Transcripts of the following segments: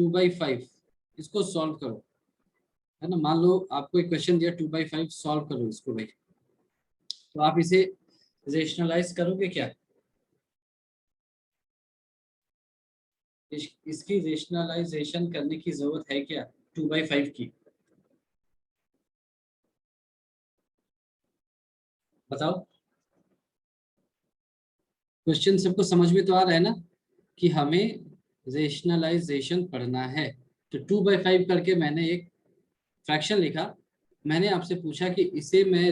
2/5, इसको सॉल्व करो, है ना। मान लो आपको एक क्वेश्चन दिया 2/5 सॉल्व करो इसको भाई, तो आप इसे रेशनलाइज करोगे क्या? इसकी रेशनलाइजेशन करने की जरूरत है क्या 2/5 की? बताओ। क्वेश्चन सबको समझ में तो आ रहा है ना कि हमें रेशनलाइजेशन पढ़ना है। तो 2/5 करके मैंने एक फ्रैक्शन लिखा, मैंने आपसे पूछा कि इसे मैं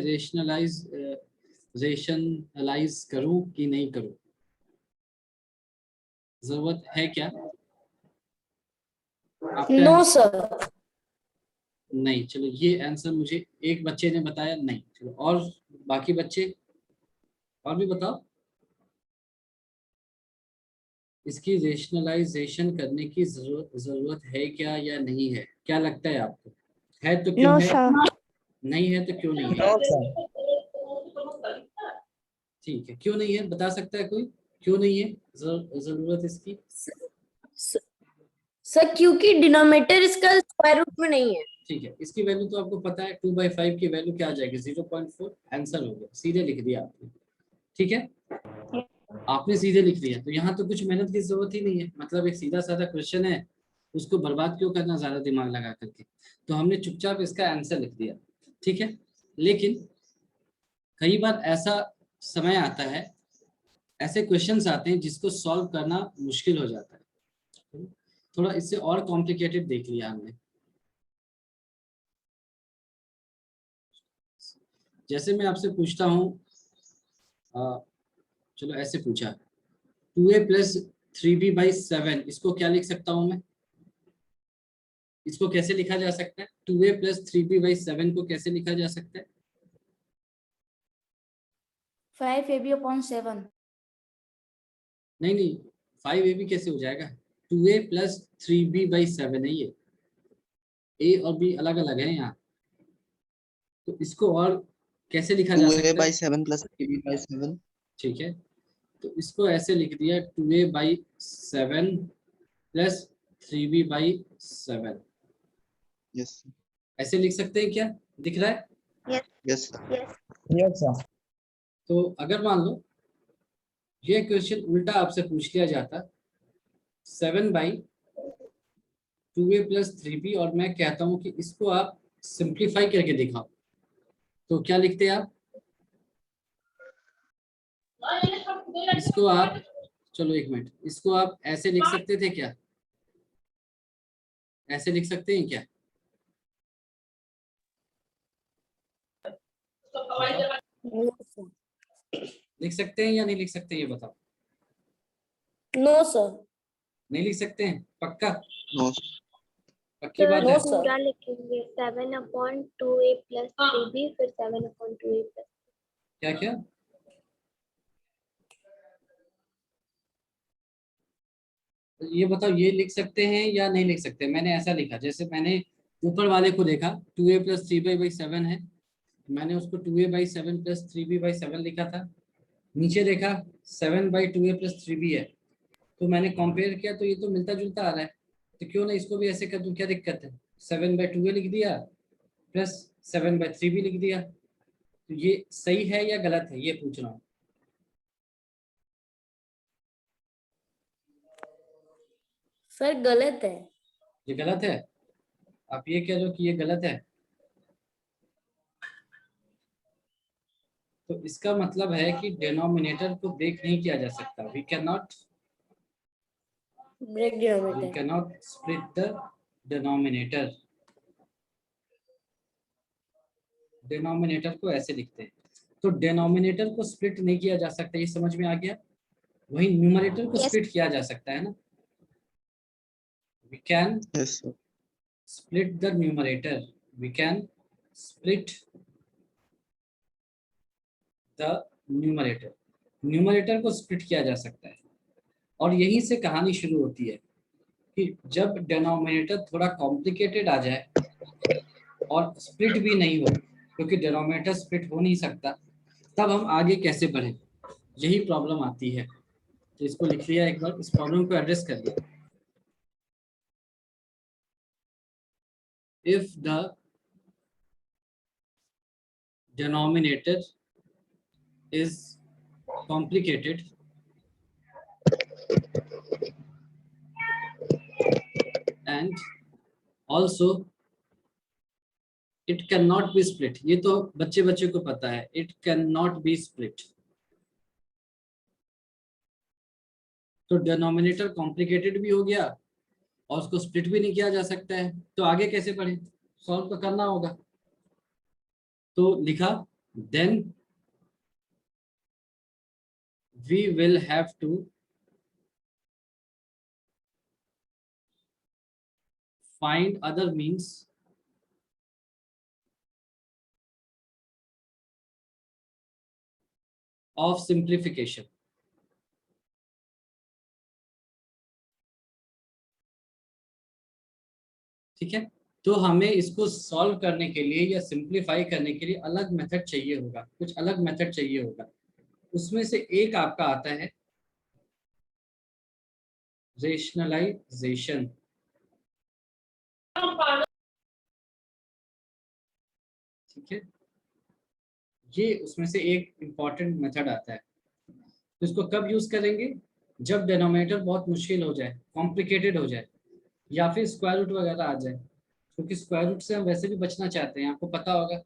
रेशनलाइज करूं कि नहीं करूं, जरूरत है क्या आपका? No sir. नहीं, चलो ये आंसर मुझे एक बच्चे ने बताया नहीं। चलो और बाकी बच्चे और भी बताओ, इसकी रेशनलाइजेशन करने की जरूरत है क्या या नहीं है? क्या लगता है आपको? है तो क्यों नो है, सर। नहीं है तो क्यों नहीं है? No sir. ठीक है, क्यों नहीं है बता सकता है कोई? क्यों नहीं है जरूरत इसकी? सर क्योंकि डिनोमिनेटर इसका स्क्वायर रूट में नहीं है। ठीक है, इसकी वैल्यू तो आपको पता है, 2/5 की वैल्यू क्या आ जाएगी? 0.4। आंसर हो गया, सीधे लिख दिया आपने। ठीक है, आपने सीधे लिख दिया, तो यहाँ तो कुछ मेहनत की जरूरत ही नहीं है। मतलब एक सीधा साधा क्वेश्चन है, उसको बर्बाद क्यों करना ज्यादा दिमाग लगा करके। तो हमने चुपचाप इसका आंसर लिख दिया। ठीक है, लेकिन कई बार ऐसा समय आता है, ऐसे क्वेश्चंस आते हैं जिसको सॉल्व करना मुश्किल हो जाता है। थोड़ा इससे और कॉम्प्लिकेटेड देख लिया हमने। जैसे मैं आपसे पूछता हूँ, चलो ऐसे पूछा, 2a + 3b/7, इसको क्या लिख सकता हूँ मैं? इसको कैसे लिखा जा सकता है? 2a + 3b/7 को कैसे लिखा जा सकता है? 5ab/7। नहीं नहीं, 5ab कैसे हो जाएगा? 2a + 3b/7 है ये, a और b अलग अलग है यहाँ। तो इसको और कैसे लिखा जा सकता है? 2a/7 + 3b/7। ठीक है, तो इसको ऐसे लिख दिया, 2a/7 + 3b/7। यस ऐसे लिख सकते हैं क्या? दिख रहा है? Yes yes sir. तो अगर मान लो ये क्वेश्चन उल्टा आपसे पूछ लिया जाता, 7/2a + 3b, और मैं कहता हूं कि इसको आप सिंप्लीफाई करके दिखाओ, तो क्या लिखते हैं आप? इसको आप, चलो एक मिनट, इसको आप ऐसे लिख सकते थे क्या? ऐसे लिख सकते हैं क्या? लिख सकते हैं या नहीं लिख सकते, ये बताओ। No sir. नहीं लिख सकते हैं पक्का? नो पक्की बात नो है? सर। पूरा लिखेंगे 7/2a + 3b, फिर 7/2a + क्या क्या? ये बताओ, ये लिख सकते हैं या नहीं लिख सकते? मैंने ऐसा लिखा, जैसे मैंने ऊपर वाले को देखा 2a + 3b/7 है, मैंने उसको 2a/7 + 3b/7 लिखा था। नीचे देखा 7/2a + 3b है, तो मैंने कंपेयर किया, तो ये तो मिलता जुलता आ रहा है, तो क्यों ना इसको भी ऐसे कर दूं, क्या दिक्कत है? 7/2a लिख दिया प्लस 7/3b लिख दिया। तो ये सही है या गलत है, ये पूछ रहा हूँ। सर गलत है। ये गलत है? आप ये कह लो कि ये गलत है, तो इसका मतलब है कि डिनोमिनेटर को ब्रेक नहीं किया जा सकता। We can not break denominator. Split the denominator. Denominator को ऐसे लिखते हैं, तो डिनोमिनेटर को स्प्लिट नहीं किया जा सकता, ये समझ में आ गया। वही न्यूमरेटर को Yes. स्प्लिट किया जा सकता है ना, we can yes split the numerator, we can split the numerator, numerator को स्प्लिट किया जा सकता है। और यहीं से कहानी शुरू होती है कि जब डिनोमिनेटर थोड़ा कॉम्प्लिकेटेड आ जाए और स्प्लिट भी नहीं हो, क्योंकि डिनोमिनेटर स्प्लिट हो नहीं सकता, तब हम आगे कैसे बढ़ें, यही प्रॉब्लम आती है। तो इसको लिख लिया एक बार, इस प्रॉब्लम को एड्रेस कर लिया। if the denominator is complicated and also it cannot be split. ये तो बच्चे को पता है, it cannot be split. तो डिनोमिनेटर कॉम्प्लिकेटेड भी हो गया और उसको स्प्लिट भी नहीं किया जा सकता है, तो आगे कैसे पढ़े? सॉल्व तो करना होगा। तो लिखा then we will have to find other means of simplification. ठीक है, तो हमें इसको सॉल्व करने के लिए या सिंप्लीफाई करने के लिए अलग मेथड चाहिए होगा, कुछ अलग मेथड चाहिए होगा। उसमें से एक आपका आता है रेशनलाइजेशन। ठीक है, ये उसमें से एक इंपॉर्टेंट मेथड आता है। तो इसको कब यूज करेंगे? जब डिनोमिनेटर बहुत मुश्किल हो जाए, कॉम्प्लिकेटेड हो जाए, या फिर स्क्वायर रूट वगैरह आ जाए, क्योंकि स्क्वायर रूट से हम वैसे भी बचना चाहते हैं। आपको पता होगा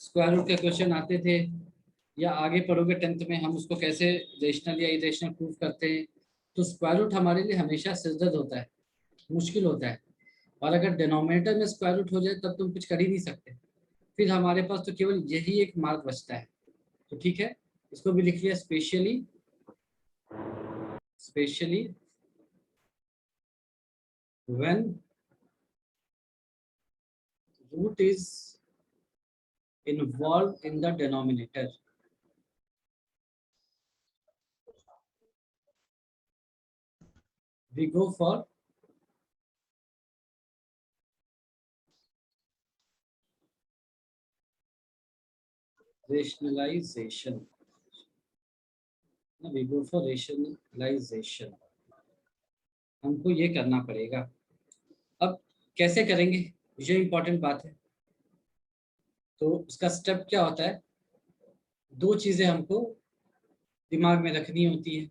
स्क्वायर रूट के क्वेश्चन आते थे, या आगे पढ़ोगे 10th में हम उसको कैसे रेशनल या इरेशनल प्रूव करते हैं। तो स्क्वायर रूट हमारे लिए हमेशा सिरदर्द होता है, मुश्किल होता है, और अगर डिनोमिनेटर में स्क्वायर रूट हो जाए तब तुम कुछ कर ही नहीं सकते। फिर हमारे पास तो केवल यही एक मार्ग बचता है। तो ठीक है, इसको भी लिख लिया, specially when root is involved in the denominator, we go for rationalization. We go for rationalization. हमको ये करना पड़ेगा। अब कैसे करेंगे, ये इंपॉर्टेंट बात है। तो उसका स्टेप क्या होता है? दो चीजें हमको दिमाग में रखनी होती है।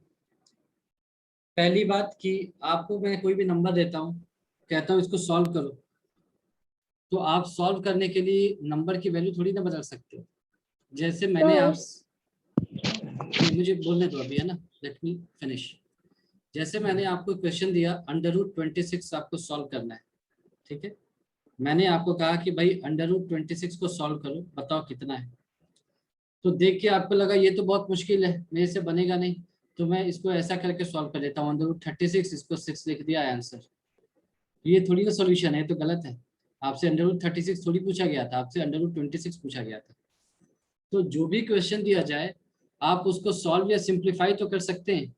पहली बात कि आपको मैं कोई भी नंबर देता हूँ, कहता हूँ इसको सॉल्व करो, तो आप सॉल्व करने के लिए नंबर की वैल्यू थोड़ी ना बदल सकते हो। जैसे मैंने आप मुझे बोलने दो अभी, है ना, लेट मी फिनिश। जैसे मैंने आपको क्वेश्चन दिया √26 आपको सॉल्व करना है। ठीक है, मैंने आपको कहा कि भाई √26 को सॉल्व करो, बताओ कितना है। तो देख के आपको लगा ये तो बहुत मुश्किल है, मेरे से बनेगा नहीं, तो मैं इसको ऐसा करके सॉल्व कर देता हूँ, √36 इसको 6 लिख दिया आंसर। ये थोड़ी ना सॉल्यूशन है, तो गलत है। आपसे √36 थोड़ी पूछा गया था, आपसे √26 पूछा गया था। तो जो भी क्वेश्चन दिया जाए आप उसको सॉल्व या सिंप्लीफाई तो कर सकते हैं,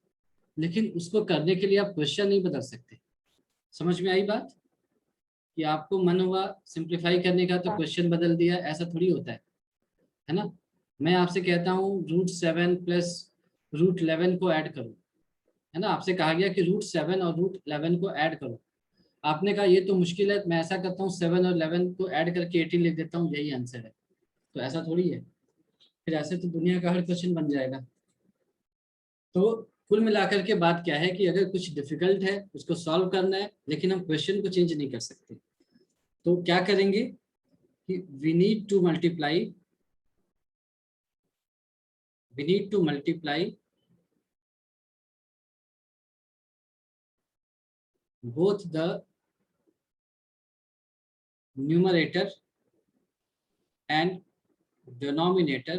लेकिन उसको करने के लिए आप क्वेश्चन नहीं बदल सकते। समझ में आई बात? कि आपको मन हुआ सिंप्लीफाई करने का तो क्वेश्चन बदल दिया, ऐसा थोड़ी होता है ना। मैं आपसे कहता हूँ √7 प्लस √11 को ऐड करो, है ना। आपसे कहा गया कि √7 और √11 को ऐड करो, आपने कहा ये तो मुश्किल है, मैं ऐसा करता हूँ 7 और 11 को ऐड करके 18 लिख देता हूँ, यही आंसर है। तो ऐसा थोड़ी है, फिर ऐसे तो दुनिया का हर क्वेश्चन बन जाएगा। तो कुल मिलाकर के बात क्या है कि अगर कुछ डिफिकल्ट है उसको सॉल्व करना है, लेकिन हम क्वेश्चन को चेंज नहीं कर सकते। तो क्या करेंगे कि we need to multiply both the numerator and denominator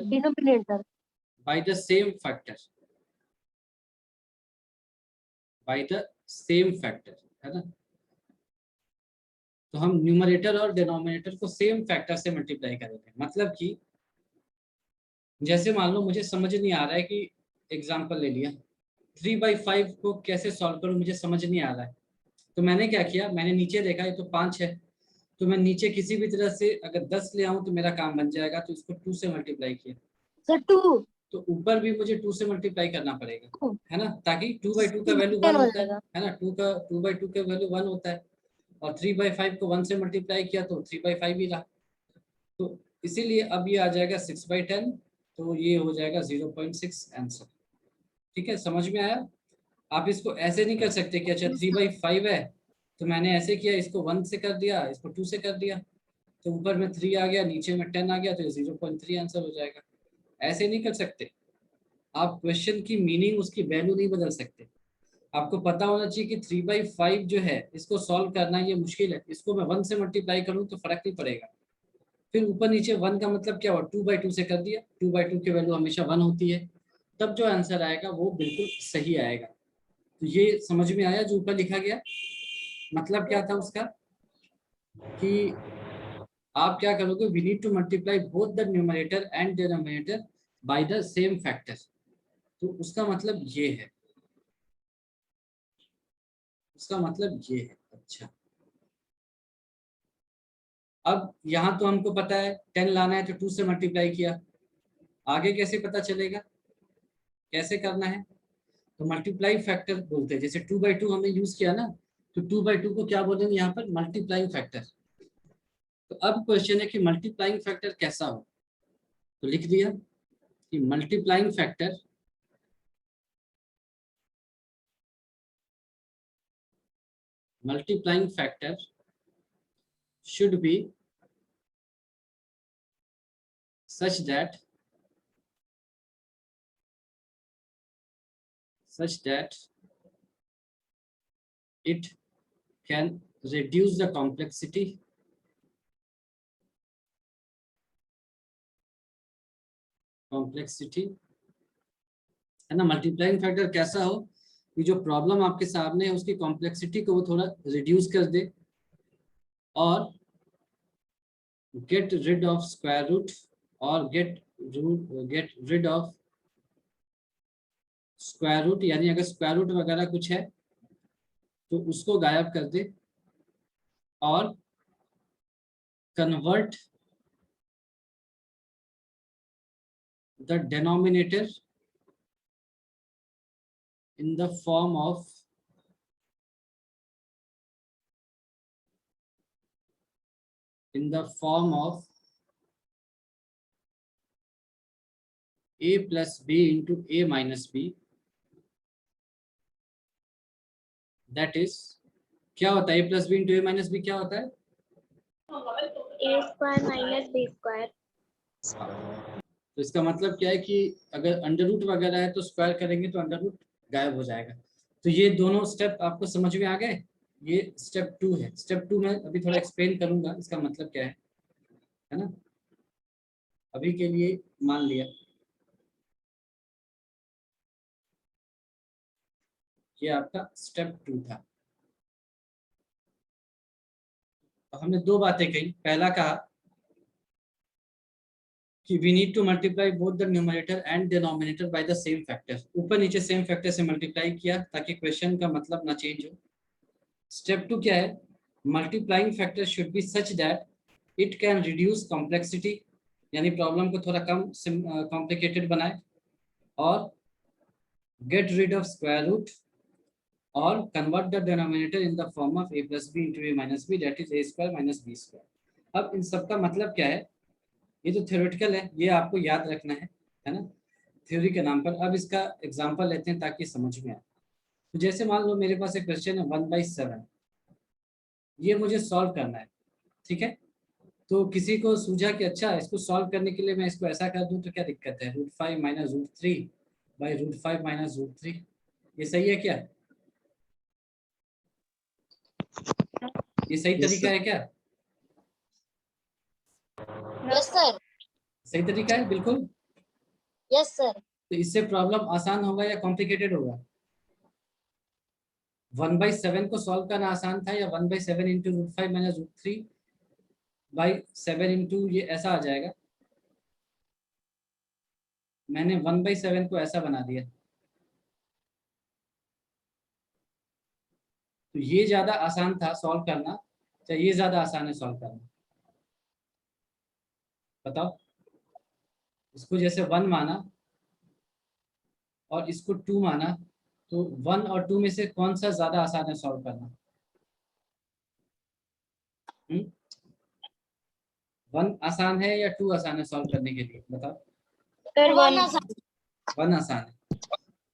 by the same factor, है ना। तो हम न्यूमरेटर और डिनोमिनेटर को सेम फैक्टर से मल्टीप्लाई करेंगे। मतलब कि जैसे मान लो मुझे समझ नहीं आ रहा है कि एग्जांपल ले लिया 3/5 को कैसे सॉल्व करूं, मुझे समझ नहीं आ रहा है। तो मैंने क्या किया, मैंने नीचे देखा ये तो 5 है, तो मैं नीचे किसी भी तरह से अगर 10 ले आऊं तो मेरा काम बन जाएगा, तो इसको 2 से मल्टीप्लाई किया। सर 2 तो ऊपर भी मुझे 2 से मल्टीप्लाई करना पड़ेगा, है ना, ताकि 2/2 का वैल्यू 1 होता है ना, 2/2 का वैल्यू 1 होता है। और 3/5 को 1 से मल्टीप्लाई किया तो 3/5 ही रहा। तो इसीलिए अब ये आ जाएगा 6/10, तो ये हो जाएगा 0.6 आंसर। ठीक है, समझ में आया? आप इसको ऐसे नहीं कर सकते कि अच्छा 3/5 है तो मैंने ऐसे किया, इसको 1 से कर दिया, इसको 2 से कर दिया, तो ऊपर में 3 आ गया, नीचे में 10 आ गया, तो 0.3 आंसर हो जाएगा। ऐसे नहीं कर सकते आप। क्वेश्चन की मीनिंग, उसकी वैल्यू नहीं बदल सकते। आपको पता होना चाहिए कि 3/5 जो है इसको सॉल्व करना ये मुश्किल है, इसको मैं 1 से मल्टीप्लाई करूँ तो फर्क नहीं पड़ेगा। फिर ऊपर नीचे 1 का मतलब क्या हुआ, 2/2 से कर दिया, 2/2 की वैल्यू हमेशा 1 होती है, तब जो आंसर आएगा वो बिल्कुल सही आएगा। तो ये समझ में आया जो ऊपर लिखा गया? मतलब क्या था उसका कि आप क्या करोगे, we need to multiply both the numerator and denominator by the same factor. तो उसका मतलब ये है, उसका मतलब ये है। अच्छा, अब यहाँ तो हमको पता है 10 लाना है तो 2 से मल्टीप्लाई किया, आगे कैसे पता चलेगा, कैसे करना है? तो मल्टीप्लाई फैक्टर बोलते हैं। जैसे 2/2 हमने यूज किया ना, तो 2/2 को क्या बोलेंगे यहाँ पर, मल्टीप्लाइंग फैक्टर। तो अब क्वेश्चन है कि मल्टीप्लाइंग फैक्टर कैसा हो, तो लिख दिया कि multiplying factor should be such that it can reduce the complexity है ना। मल्टीप्लाइंग फैक्टर कैसा हो कि जो प्रॉब्लम आपके सामने है उसकी कॉम्प्लेक्सिटी को वो थोड़ा रिड्यूस कर दे और get rid of square root और get rid of square root, यानी अगर स्क्वायर रूट वगैरह कुछ है तो उसको गायब कर दे और convert the denominator in the form of a plus b into a minus b, that is क्या होता है a plus b into a minus b क्या होता है? A square minus B square. तो इसका मतलब क्या है कि अगर अंडर रूट वगैरह है तो स्क्वायर करेंगे तो अंडर रूट गायब हो जाएगा। तो ये दोनों स्टेप आपको समझ में आ गए? ये स्टेप 2 है। स्टेप 2 में अभी थोड़ा एक्सप्लेन करूंगा इसका मतलब क्या है ना। अभी के लिए मान लिया ये आपका स्टेप 2 था। हमने दो बातें कही। पहला कहा कि we need to multiply both the numerator and denominator by the same factor। ऊपर नीचे सेम फैक्टर से मल्टीप्लाई किया ताकि क्वेश्चन का मतलब ना चेंज हो। स्टेप 2 क्या है, multiplying factor should be such that it can reduce complexity, यानी प्रॉब्लम को थोड़ा कम कॉम्प्लिकेटेड बनाए और get rid of square root और convert the denominator in the form of a plus b into a minus b, that is a square minus b square। अब इन सब का मतलब क्या है, ये तो थ्योरेटिकल है, ये आपको याद रखना है ना, थ्योरी के नाम पर। अब इसका एग्जांपल लेते हैं ताकि समझ में आए। तो जैसे मान लो मेरे पास एक क्वेश्चन है 1/7, ये मुझे सॉल्व करना है, ठीक है। तो किसी को सूझा कि अच्छा इसको सॉल्व करने के लिए मैं इसको ऐसा कर दूं तो क्या दिक्कत है, √5 माइनस √3 बाई √5 माइनस √3, ये सही है क्या? ये सही Yes, तरीका sir. है क्या? Yes sir. सही तरीका है बिल्कुल। Yes sir. तो इससे प्रॉब्लम आसान होगा या कॉम्प्लिकेटेड होगा? 1/7 को सॉल्व करना आसान था, या 1/7 इंटू √5 माइनस √3/7 इंटू ये ऐसा आ जाएगा। मैंने 1/7 को ऐसा बना दिया, तो ये ज्यादा आसान था सॉल्व करना, या ये ज्यादा आसान है सॉल्व करना? बताओ। इसको जैसे 1 माना और इसको 2 माना, तो 1 और 2 में से कौन सा ज्यादा आसान है सॉल्व करना? 1 आसान है या 2 आसान है सॉल्व करने के लिए, बताओ। सर वन 1 आसान है।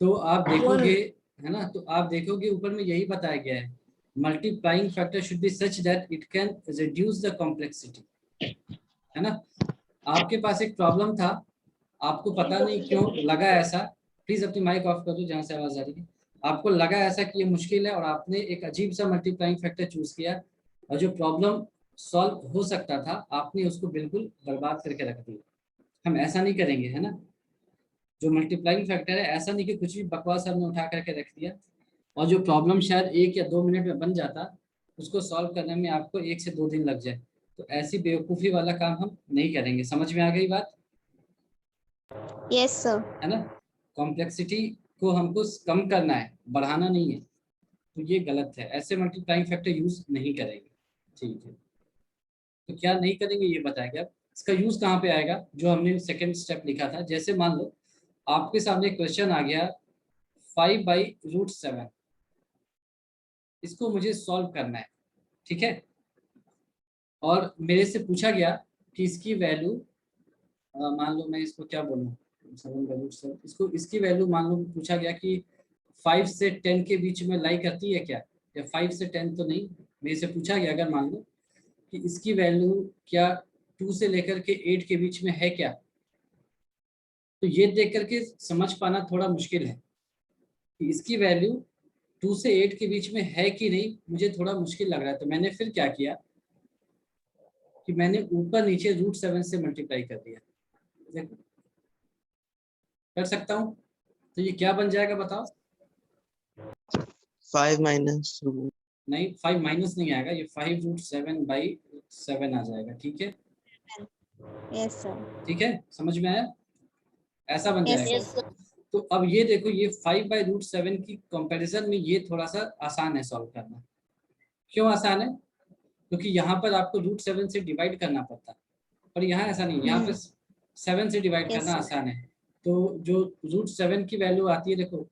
तो आप देखोगे, है ना, तो आप देखोगे ऊपर में यही बताया गया है, multiplying factor should be such that it can reduce the complexity, है ना। आपके पास एक प्रॉब्लम था, आपको पता नहीं क्यों लगा ऐसा, प्लीज अपनी माइक ऑफ कर दो जहां से आवाज आ रही है। आपको लगा ऐसा कि ये मुश्किल है और आपने एक अजीब सा मल्टीप्लाइंग फैक्टर चूज किया, और जो प्रॉब्लम सॉल्व हो सकता था आपने उसको बिल्कुल बर्बाद करके रख दिया। हम ऐसा नहीं करेंगे, है ना। जो मल्टीप्लाइंग फैक्टर है ऐसा नहीं कि कुछ भी बकवास हमने उठा करके रख दिया, और जो प्रॉब्लम शायद 1 या 2 मिनट में बन जाता, उसको सॉल्व करने में आपको 1 से 2 दिन लग जाए। तो ऐसी बेवकूफ़ी वाला काम हम नहीं करेंगे। समझ में आ गई बात, यस सर। है ना। कॉम्प्लेक्सिटी को हमको कम करना है, बढ़ाना नहीं है, तो ये गलत है। ऐसे मल्टीप्लाइंग फैक्टर यूज नहीं करेंगे, ठीक है। तो क्या नहीं करेंगे ये बताया गया। इसका यूज कहाँ पे आएगा, जो हमने सेकंड स्टेप लिखा था। जैसे मान लो आपके सामने क्वेश्चन आ गया 5/√7, इसको मुझे सॉल्व करना है, ठीक है। और मेरे से पूछा गया कि इसकी वैल्यू, मान लो मैं इसको क्या बोलूँ, 7/√7, इसको इसकी वैल्यू मान लो पूछा गया कि 5 से 10 के बीच में लाई करती है क्या, या 5 से 10 तो नहीं, मेरे से पूछा गया अगर मान लो कि इसकी वैल्यू क्या 2 से लेकर के 8 के बीच में है क्या, तो ये देख करके समझ पाना थोड़ा मुश्किल है कि इसकी वैल्यू 2 से 8 के बीच में है कि नहीं, मुझे थोड़ा मुश्किल लग रहा है। तो मैंने फिर क्या किया कि मैंने ऊपर नीचे √7 से मल्टीप्लाई कर दिया। देखो कर सकता हूँ, तो ये क्या बन जाएगा बताओ। 5 minus नहीं, 5 माइनस नहीं आएगा, ये 5√7/7 आ जाएगा, ठीक है। Yes sir. ठीक है, समझ में आया, ऐसा बन यस जाएगा। सर। तो अब ये देखो, ये 5/√7 की कंपैरिजन में ये थोड़ा सा आसान है सॉल्व करना। क्यों आसान है, क्योंकि यहाँ पर आपको √7 से डिवाइड करना पड़ता है, और यहाँ ऐसा नहीं, यहाँ पे 7 से डिवाइड Yes, करना sir. आसान है। तो जो √7 की वैल्यू आती है, देखो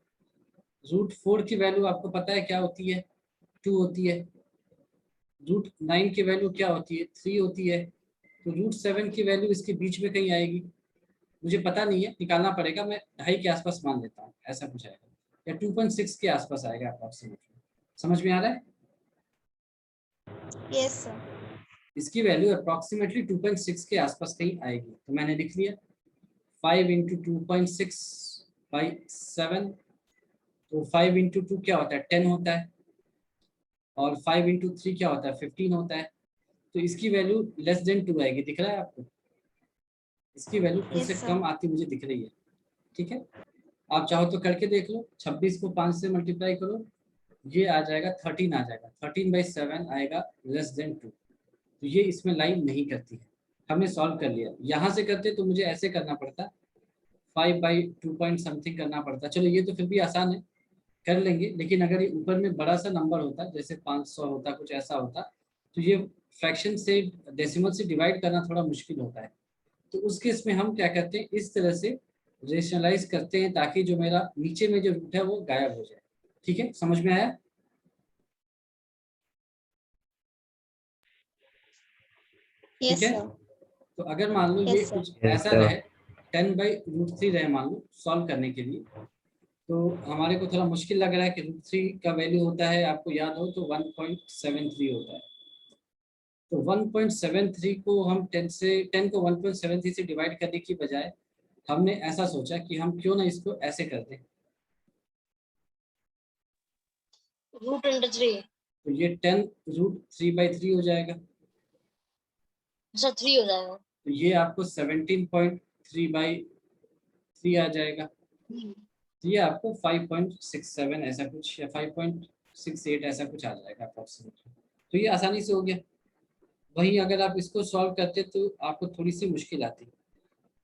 √4 की वैल्यू आपको पता है क्या होती है, 2 होती है। √9 की वैल्यू क्या होती है, 3 होती है। तो √7 की वैल्यू इसके बीच में कहीं आएगी, मुझे पता नहीं है, निकालना पड़ेगा। मैं 2.5 के आसपास मान लेता हूँ, ऐसा कुछ आएगा, या 2.6 के आसपास आएगा अप्रॉक्सीमेटली। समझ में आ रहा है, Yes, sir. इसकी वैल्यू अप्रॉक्सीमेटली 2.6 के आसपास कहीं आएगी। तो मैंने लिख लिया 5 × 2.6/7, तो 5 × 2 क्या होता है, 10 होता है, और 5 × 3 क्या होता है, 15 होता है। तो इसकी वैल्यू लेस देन 2 आएगी, दिख रहा है आपको, इसकी वैल्यू 2 Yes, से sir. कम आती मुझे दिख रही है, ठीक है। आप चाहो तो करके देख लो, 26 को 5 से मल्टीप्लाई करो, ये आ जाएगा 13 आ जाएगा, 13/7 आएगा लेस देन 2। तो ये इसमें लाइन नहीं करती है, हमने सॉल्व कर लिया। यहाँ से करते तो मुझे ऐसे करना पड़ता, 5/2 पॉइंट समथिंग करना पड़ता। चलो ये तो फिर भी आसान है, कर लेंगे। लेकिन अगर ये ऊपर में बड़ा सा नंबर होता, जैसे 500 होता, कुछ ऐसा होता, तो ये फ्रैक्शन से, डेसिमल से डिवाइड करना थोड़ा मुश्किल होता है। तो उस केस में हम क्या करते हैं, इस तरह से रेशनलाइज करते हैं, ताकि जो मेरा नीचे में जो रूट है वो गायब हो जाए। ठीक है, समझ में आया। Yes, ठीक है, sir. तो अगर मान लो ये Yes, sir. कुछ ऐसा रहे, 10/√3 रहे मान लो सॉल्व करने के लिए, तो हमारे को थोड़ा मुश्किल लग रहा है कि √3 का वैल्यू होता है, आपको याद हो तो 1.73 होता है। तो 1.73 को हम 10 को 1.73 से डिवाइड करने की बजाय हमने ऐसा सोचा कि हम क्यों ना इसको ऐसे कर दें। √3 तो ये 10√3/3 हो जाएगा, अच्छा 3 हो जाएगा। तो ये आपको 17.3/3 आ जाएगा। तो ये आपको 5.67 ऐसा कुछ, या 5.68 ऐसा कुछ आ जाएगा अप्रोक्सीमेटली। तो ये आसानी से हो गया। वहीं अगर आप इसको सॉल्व करते तो आपको थोड़ी सी मुश्किल आती।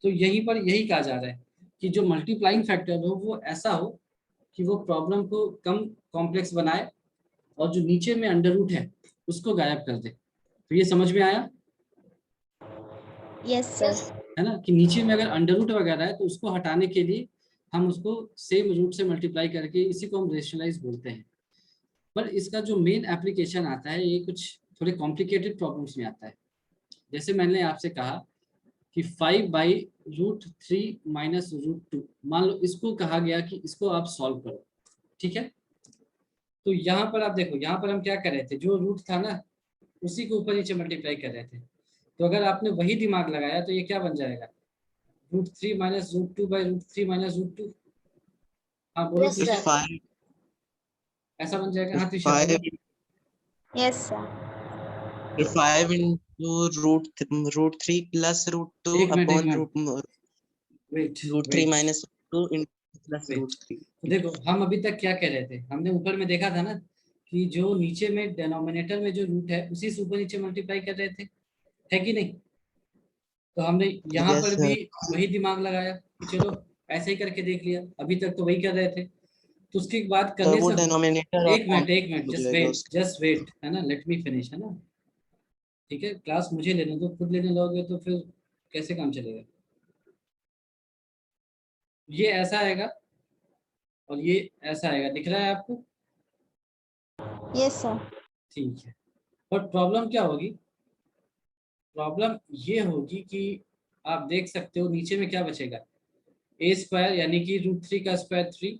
तो यहीं पर यही कहा जा रहा है कि जो मल्टीप्लाइंग फैक्टर हो वो ऐसा हो कि वो प्रॉब्लम को कम कॉम्प्लेक्स बनाए, और जो नीचे में अंडर रूट है उसको गायब कर दे। तो ये समझ में आया, Yes, sir. है ना, कि नीचे में अगर अंडर रूट वगैरह है तो उसको हटाने के लिए हम उसको सेम रूट से मल्टीप्लाई करके, इसी को हम रेशनलाइज बोलते हैं। पर इसका जो मेन एप्लीकेशन आता है ये कुछ थोड़े कॉम्प्लिकेटेड प्रॉब्लम्स में आता है। जैसे मैंने आपसे कहा कि 5/√3 माइनस √2, मान लो इसको कहा गया कि इसको आप सॉल्व करो, ठीक है। तो यहाँ पर आप देखो, यहाँ पर हम क्या कर रहे थे, जो रूट था ना उसी के ऊपर नीचे मल्टीप्लाई कर रहे थे। तो अगर आपने वही दिमाग लगाया तो ये क्या बन जाएगा, √3 माइनस √2/√3 माइनस √2। हाँ बोलो Yes, If त्रिशा, sir. 5 ऐसा बन जाएगा। if हाँ त्रिशा 5 बोलो। Yes, sir. if 5 into √3 plus √2 एक मिनट, एक upon minute, wait √3 wait minus √2 into plus wait. √3. तो देखो हम अभी तक क्या कह रहे थे, हमने ऊपर में देखा था ना कि जो नीचे में डिनोमिनेटर में जो रूट है उसी से ऊपर नीचे मल्टीप्लाई कर रहे थे, है कि नहीं। तो हमने यहाँ Yes, पर भी sir. वही दिमाग लगाया कि चलो ऐसे ही करके देख लिया, अभी तक तो वही कर रहे थे। तो उसके बाद तो करने वो से, डिनोमिनेटर और एक मिनट एक मिनट, हो जाएगा उसका. जस्ट वेट, है ना, लेट मी फिनिश, है ना। ठीक है, क्लास मुझे लेने दो, खुद लेने लोगे तो फिर कैसे काम चलेगा। ये ऐसा आएगा और ये ऐसा आएगा, दिख रहा है आपको। Yes, sir. ठीक है, और प्रॉब्लम क्या होगी, प्रॉब्लम ये होगी कि आप देख सकते हो नीचे में क्या बचेगा, a² यानी कि √3 का स्क्वायर 3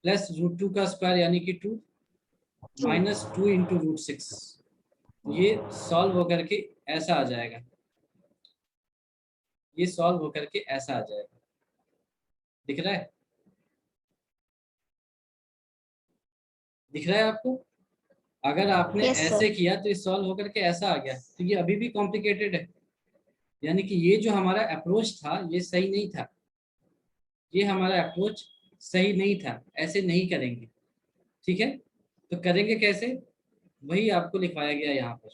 प्लस √2 का स्क्वायर यानी कि 2 माइनस 2 इंटू √6। ये सॉल्व होकर के ऐसा आ जाएगा, ये सॉल्व होकर के ऐसा आ जाएगा, दिख रहा है, दिख रहा है आपको। अगर आपने Yes, sir. ऐसे किया तो ये सॉल्व होकर के ऐसा आ गया, तो ये अभी भी कॉम्प्लिकेटेड है। यानी कि ये जो हमारा अप्रोच था ये सही नहीं था, ये हमारा अप्रोच सही नहीं था, ऐसे नहीं करेंगे, ठीक है। तो करेंगे कैसे, वही आपको लिखवाया गया यहाँ पर।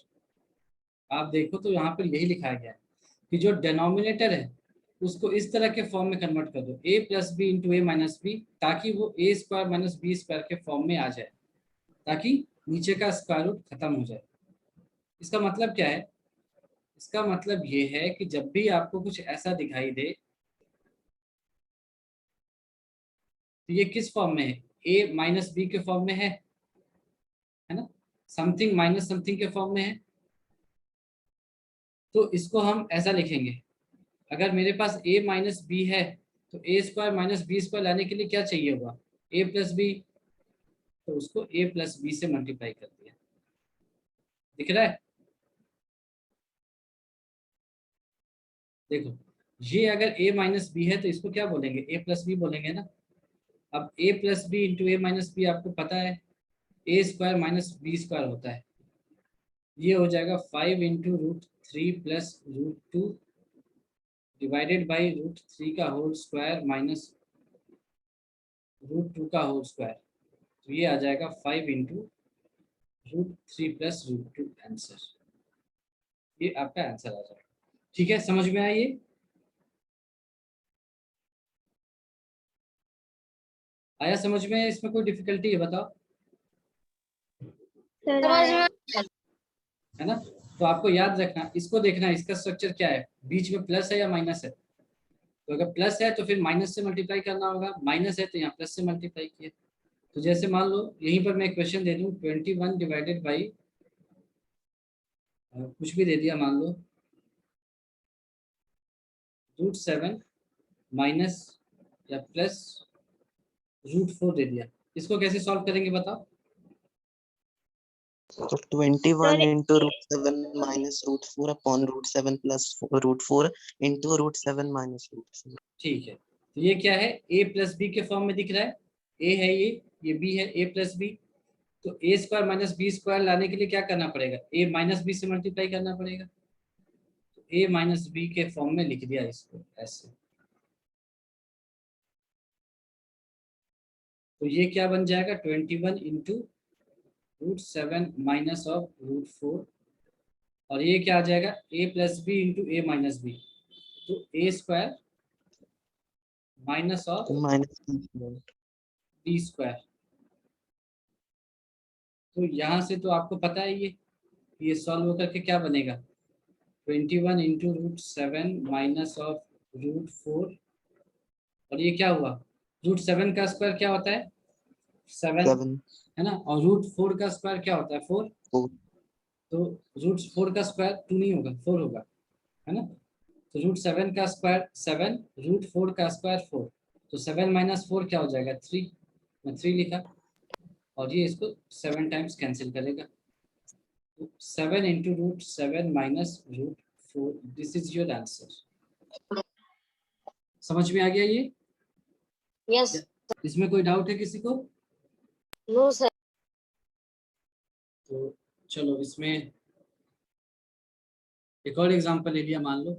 आप देखो तो यहाँ पर यही लिखाया गया है कि जो डिनोमिनेटर है उसको इस तरह के फॉर्म में कन्वर्ट कर दो, a plus B into A minus B, ताकि वो a² माइनस बी स्क्वायर के फॉर्म में आ जाए, ताकि नीचे का स्क्वायर रूट खत्म हो जाए। इसका मतलब क्या है, इसका मतलब ये है कि जब भी आपको कुछ ऐसा दिखाई दे तो ये किस फॉर्म में है, a माइनस बी के फॉर्म में है ना, समथिंग माइनस समथिंग के फॉर्म में है। तो इसको हम ऐसा लिखेंगे, अगर मेरे पास a माइनस बी है तो a² माइनस बी स्क्वायर लाने के लिए क्या चाहिए होगा, a प्लस बी, तो उसको a प्लस बी से मल्टीप्लाई कर दिया, दिख रहा है। देखो ये अगर a माइनस बी है तो इसको क्या बोलेंगे, a प्लस बी बोलेंगे ना। अब a plus B into A minus B आपको पता है a² माइनस बी स्क्वायर होता है, ये हो जाएगा 5 इंटू √3 प्लस √2 डिवाइडेड बाई √3 का होल स्क्वायर माइनस √2 का होल स्क्वायर। तो ये आ जाएगा 5 इंटू √3 प्लस √2 आंसर, ये आपका आंसर आ जाएगा। ठीक है, समझ में आया ये। आया समझ में, इसमें कोई डिफिकल्टी है बताओ, Sir, समझ I. में है ना। तो आपको याद रखना, इसको देखना इसका स्ट्रक्चर क्या है, बीच में प्लस है या माइनस है। तो अगर प्लस है तो फिर माइनस से मल्टीप्लाई करना होगा, माइनस है तो यहाँ प्लस से मल्टीप्लाई किया। तो जैसे मान लो यहीं पर मैं क्वेश्चन दे दूँ 21 डिवाइडेड बाई कुछ भी दे दिया, मान लो √7 माइनस या प्लस √4 दे दिया, इसको कैसे सॉल्व करेंगे बताओ। So 21 Sir, into √7 minus √4 upon √7 plus √4 into √7 minus √4. ठीक है, तो ये क्या है, a प्लस बी के फॉर्म में दिख रहा है, a है ये b है, a प्लस बी। तो a² माइनस बी स्क्वायर लाने के लिए क्या करना पड़ेगा, a माइनस बी से मल्टीप्लाई करना पड़ेगा। तो a माइनस बी के फॉर्म में लिख दिया इसको ऐसे। तो ये क्या बन जाएगा, 21 इंटू √7 माइनस ऑफ √4, और ये क्या आ जाएगा, a plus B into A minus B, तो a² minus of minus B square. तो यहाँ से तो आपको पता है ये सॉल्व होकर के क्या बनेगा, 21 इंटू √7 माइनस ऑफ √4, और ये क्या हुआ, √7 का स्क्वायर क्या होता है 7, 7 है ना, और √4 का स्क्वायर क्या होता है 4। 4. तो रूट 4 का स्क्वायर 2 नहीं होगा, 4 होगा, है ना। तो रूट 7 का स्क्वायर 7, रूट 4 का स्क्वायर 4, तो 7 माइनस 4 क्या हो जाएगा 3, मैं 3 लिखा, और ये इसको 7 टाइम्स कैंसिल करेगा, तो 7 into root 7 minus root 4, this is your answer. समझ में आ गया ये? यस। इसमें कोई डाउट है किसी को? No sir. तो चलो इसमें एक और एग्जांपल ले लिया, मान लो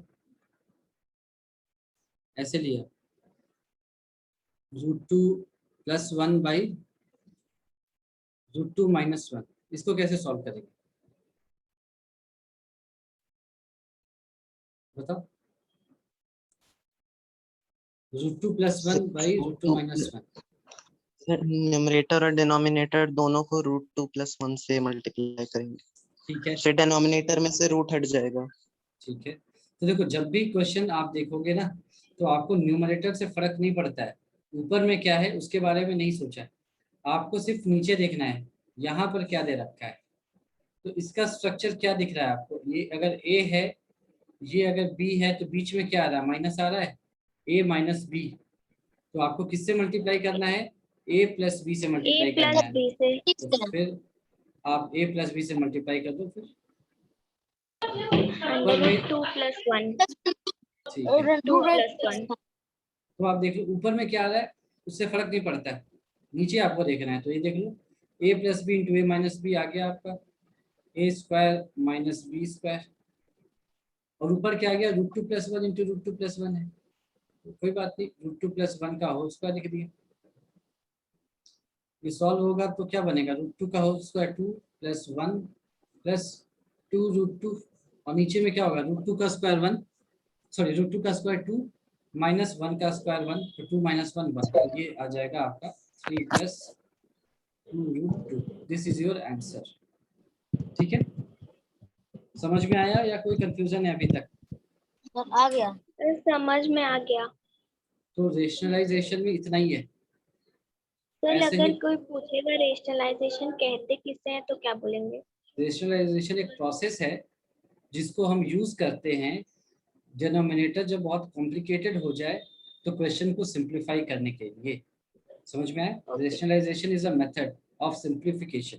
ऐसे लिया, √2 + 1 बाई √2 - 1, इसको कैसे सॉल्व करेंगे बताओ? √2 + 1 बाई √2 - 1, सर न्यूमरेटर और डिनोमिनेटर दोनों को √2 + 1 से मल्टीप्लाई करेंगे, ठीक है, फिर डिनोमिनेटर में से रूट हट जाएगा। ठीक है। तो देखो जब भी क्वेश्चन आप देखोगे ना, तो आपको न्यूमरेटर से फर्क नहीं पड़ता है, ऊपर में क्या है उसके बारे में नहीं सोचा है, आपको सिर्फ नीचे देखना है यहाँ पर क्या दे रखा है। तो इसका स्ट्रक्चर क्या दिख रहा है आपको, ये अगर ए है, ये अगर बी है, तो बीच में क्या आ रहा है, माइनस आ रहा है, ए माइनस बी। तो आपको किससे मल्टीप्लाई करना है, ए प्लस बी से A मल्टीप्लाई करना plus है। B से तो फिर आप a प्लस बी से मल्टीप्लाई कर दो, फिर under root 2 + 1 ठीक है। 2 + 1 तो आप देख लो ऊपर में क्या आ रहा है, उससे फर्क नहीं पड़ता है, नीचे आपको देखना है। तो ये देख लो a plus B into A minus B आ गया आपका A square minus B square, और ऊपर क्या आ गया √2 + 1 इंटू √2 + 1 है, तो कोई बात नहीं, √2 + 1 का होल स्क्वायर लिख दिया। ये सॉल्व होगा तो क्या बनेगा, √2 का होल स्क्वायर 2 + 1 + 2 √2, और नीचे में क्या होगा √2 का स्क्वायर 1, सॉरी √2 का स्क्वायर 2 माइनस 1 का स्क्वायर 1, तो 2 - 1 1, तो ये आ जाएगा आपका 3 + 2 √2, दिस इज योर आंसर। ठीक है, समझ में आया या कोई कंफ्यूजन है अभी तक? सर आ गया। समझ में आ गया। तो रेशनलाइजेशन में इतना ही है। सर ऐसे अगर ही कोई पूछेगा रेशनलाइजेशन कहते किसे हैं तो क्या बोलेंगे? रेशनलाइजेशन एक प्रोसेस है जिसको हम यूज करते हैं, डिनोमिनेटर जब बहुत कॉम्प्लिकेटेड हो जाए तो क्वेश्चन को सिंप्लीफाई करने के लिए। समझ में आया? Okay. Rationalisation is a method of simplification.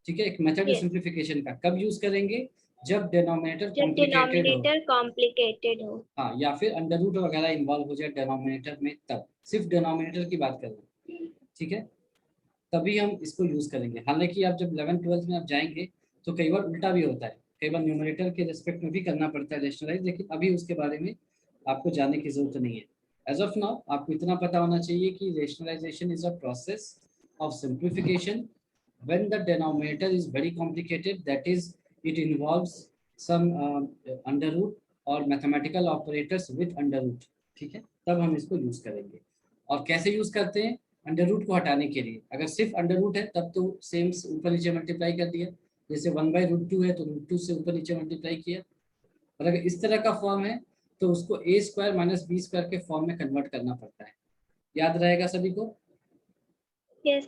ठीक है, एक मेथड है Yes. सिंप्लीफिकेशन का। कब यूज करेंगे, जब डिनोमिनेटर जब कॉम्प्लिकेटेड हो, डिनोमिनेटर कॉम्प्लिकेटेड हो। हाँ, या फिर अंडर रूट वगैरह इन्वॉल्व हो जाए डिनोमिनेटर में, तब सिर्फ डिनोमिनेटर की बात कर रहे हैं। ठीक है, तभी हम इसको यूज करेंगे। हालांकि आप जब 11th-12th में आप जाएंगे तो कई बार उल्टा भी होता है, कई बार न्यूमरेटर के रिस्पेक्ट में भी करना पड़ता है रेशनलाइज, लेकिन अभी उसके बारे में आपको जानने की जरूरत नहीं है। एज ऑफ नाउ आपको इतना पता होना चाहिए कि rationalisation is a process of simplification when the denominator is very complicated, that is it involves some under root or mathematical operators with under root। ठीक है, तब हम इसको यूज करेंगे। और कैसे यूज करते हैं, अंडर रूट को हटाने के लिए। अगर सिर्फ अंडर रूट है तब तो सेम ऊपर नीचे मल्टीप्लाई कर दिया, जैसे 1/√2 है तो √2 से ऊपर नीचे मल्टीप्लाई किया। और अगर इस तरह का फॉर्म है तो उसको a² - b² के फॉर्म में कन्वर्ट करना पड़ता है। याद रहेगा सभी को? Yes.